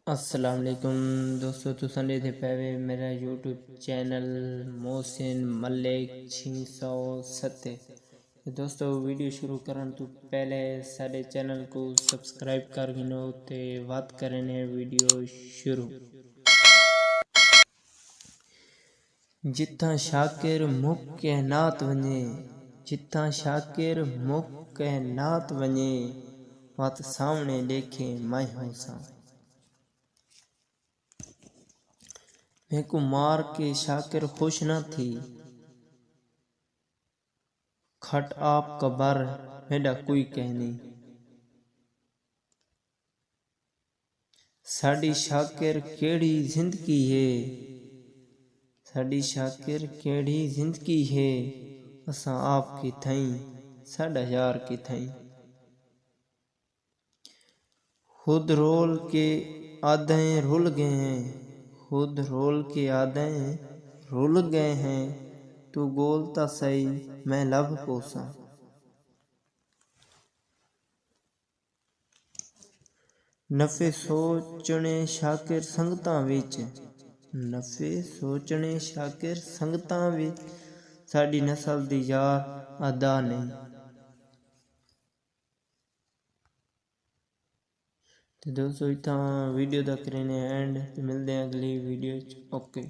अस्सलाम वालेकुम दोस्तों, तुसां थे पे मेरा यूट्यूब चैनल मोहसिन मलिक 607। दोस्तों वीडियो शुरू करन तो पहले साडे चैनल को सब्सक्राइब कर गिनो ते बात करने वीडियो शुरू। जिथा शाकिर मुक के नात वने, जिथा शाकिर मुक के नात वने, बात सामने देखे मैं होसा। मैं को मार के शाकिर खुश न थी, खट आप कबर मेरा कोई कहनी। साडी शाकिर केड़ी जिंदगी है, साडी शाकिर केड़ी जिंदगी है, असा आपकी थई साडा यार की थई। खुद रोल के आधे रुल गए हैं, खुद रोल के आधे रुल गए हैं, तू बोलता सही मैं लब पोसा। नफे सोचने शाकिर संगतां विच, नफे सोचने शाकिर संगतां विच, साडी नस्ल दी यार अदा नहीं। तो दोस्तों इतना वीडियो दा करें एंड, मिलते हैं अगली वीडियो। ओके।